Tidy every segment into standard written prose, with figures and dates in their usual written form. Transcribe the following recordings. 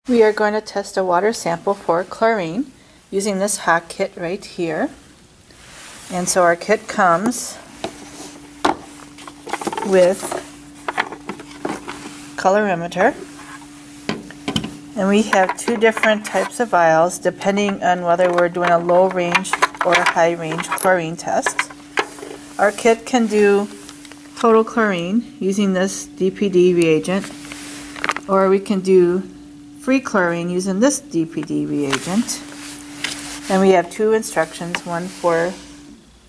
We are going to test a water sample for chlorine using this HACH kit right here. And so our kit comes with colorimeter, and we have two different types of vials depending on whether we're doing a low range or a high range chlorine test. Our kit can do total chlorine using this DPD reagent, or we can do free chlorine using this DPD reagent. And we have two instructions, one for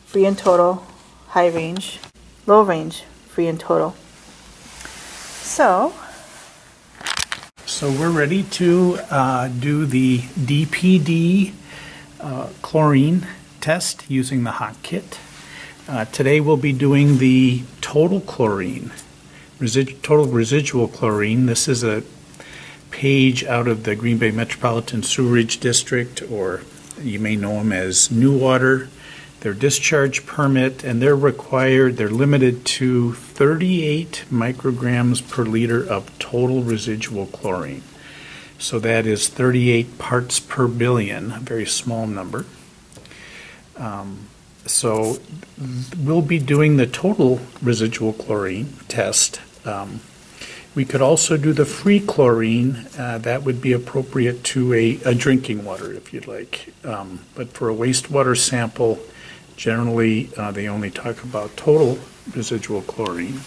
free and total, high range, low range, free and total. So we're ready to do the DPD chlorine test using the HACH kit. Today we'll be doing the total chlorine, total residual chlorine. This is a page out of the Green Bay Metropolitan Sewerage District, or you may know them as New Water. Their discharge permit, and they're limited to 38 micrograms per liter of total residual chlorine. So that is 38 parts per billion, a very small number. So we'll be doing the total residual chlorine test. We could also do the free chlorine. That would be appropriate to a drinking water if you'd like. But for a wastewater sample, generally they only talk about total residual chlorine.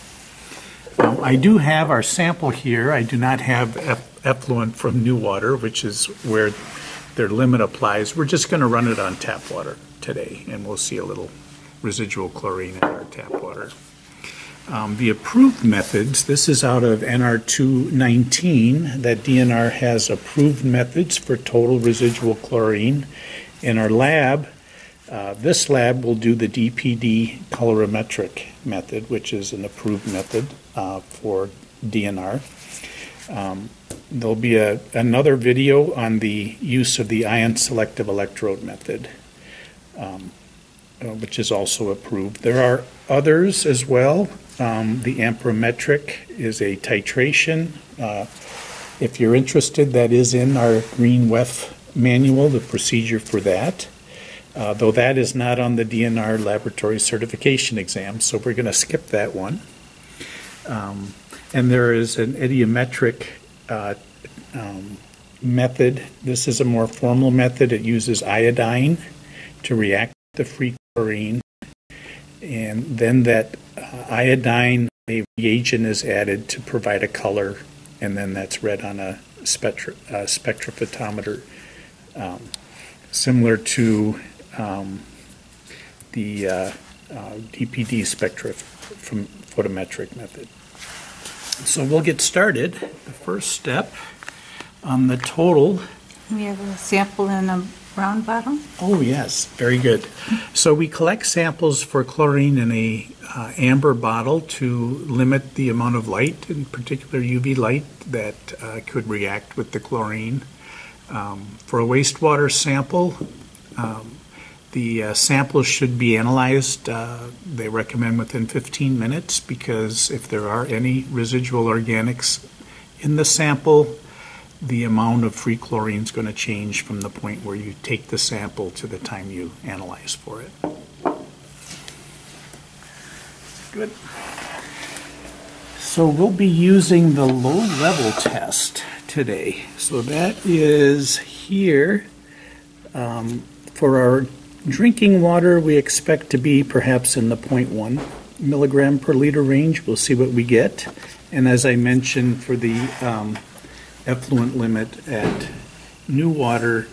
I do have our sample here. I do not have effluent from New Water, which is where their limit applies. We're just going to run it on tap water today, and we'll see a little residual chlorine in our tap water. The approved methods, this is out of NR 219, that DNR has approved methods for total residual chlorine. In our lab, this lab will do the DPD colorimetric method, which is an approved method for DNR. There'll be another video on the use of the ion selective electrode method, which is also approved. There are others as well. The amperometric is a titration. If you're interested, that is in our Green WEF manual, the procedure for that. Though that is not on the DNR laboratory certification exam, so we're going to skip that one. And there is an idiometric method. This is a more formal method. It uses iodine to react with the free chlorine, and then that iodine, a reagent is added to provide a color, and then that's read on a spectrophotometer, similar to the DPD spectrophotometric method. So we'll get started. The first step on the total. we have a sample in a brown bottle. Oh yes, very good. So we collect samples for chlorine in a amber bottle to limit the amount of light, in particular UV light, that could react with the chlorine. For a wastewater sample, the samples should be analyzed, they recommend within 15 minutes, because if there are any residual organics in the sample, the amount of free chlorine is going to change from the point where you take the sample to the time you analyze for it. Good. So we'll be using the low-level test today. So that is here. For our drinking water, we expect to be perhaps in the 0.1 milligram per liter range. We'll see what we get. And as I mentioned, for the effluent limit at New Water,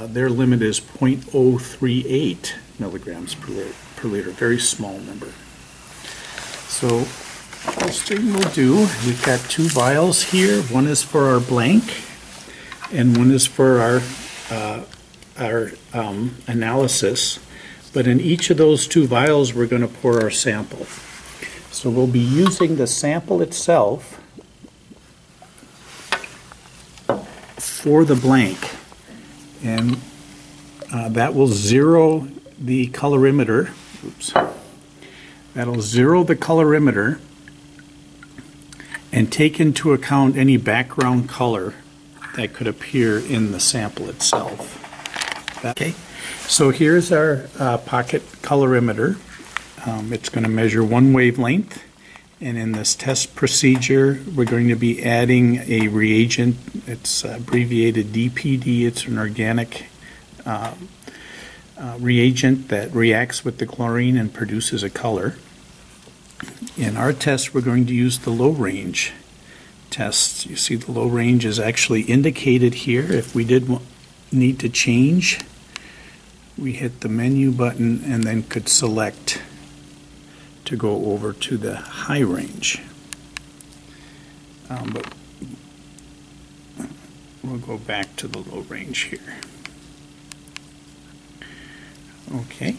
their limit is 0.038 milligrams per liter, very small number. So first thing we'll do, we've got two vials here. One is for our blank, and one is for our analysis. But in each of those two vials, we're going to pour our sample. So we'll be using the sample itself for the blank, and that will zero the colorimeter. Oops. That'll zero the colorimeter and take into account any background color that could appear in the sample itself. Okay, so here's our pocket colorimeter. It's going to measure one wavelength, and in this test procedure we're going to be adding a reagent. It's abbreviated DPD. It's an organic reagent that reacts with the chlorine and produces a color. In our test we're going to use the low range test. You see the low range is actually indicated here. If we did need to change, we hit the menu button and then could select to go over to the high range. But we'll go back to the low range here. Okay,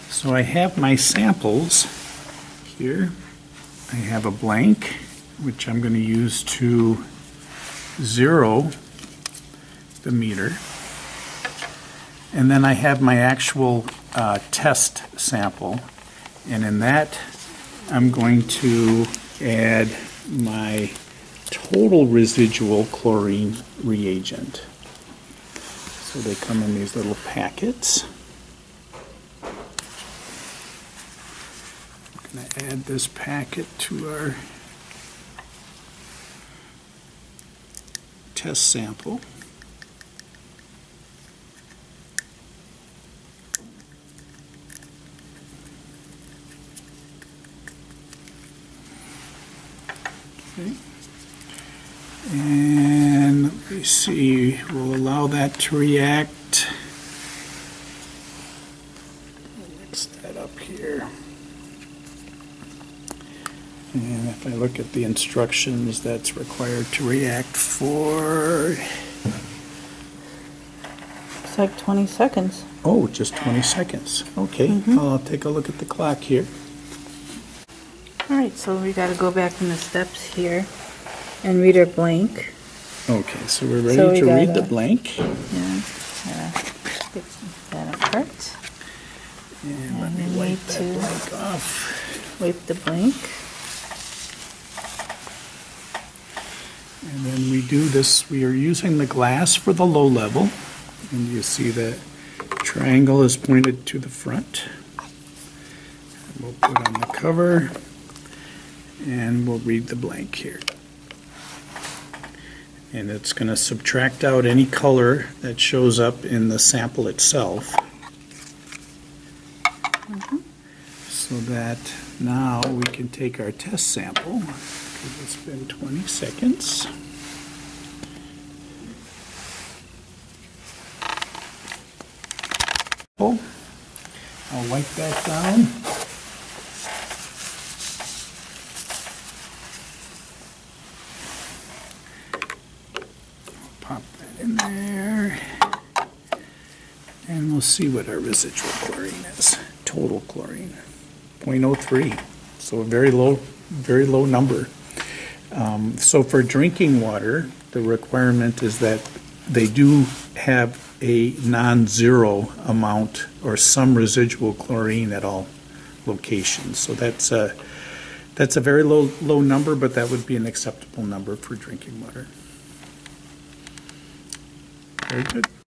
so I have my samples here. I have a blank, which I'm going to use to zero the meter. And then I have my actual test sample, and in that I'm going to add my total residual chlorine reagent. So they come in these little packets. I'm going to add this packet to our test sample. Okay. And let me see, we'll allow that to react. Mix that up here. And if I look at the instructions, that's required to react for... It's like 20 seconds. Oh, just 20 seconds. Okay, I'll take a look at the clock here. Alright, so we got to go back in the steps here and read our blank. Okay, so we're ready to read the blank. Yeah, get that apart. And let me wipe that blank off. Wipe the blank. And then we do this, we are using the glass for the low level. And you see that triangle is pointed to the front. And we'll put on the cover. And we'll read the blank here. And it's going to subtract out any color that shows up in the sample itself. So that now we can take our test sample, because it's been 20 seconds. Oh, I'll wipe that down. Pop that in there, and we'll see what our residual chlorine is. Total chlorine, 0.03, so a very low number. So for drinking water, the requirement is that they do have a non-zero amount or some residual chlorine at all locations. So that's a very low number, but that would be an acceptable number for drinking water. Very good.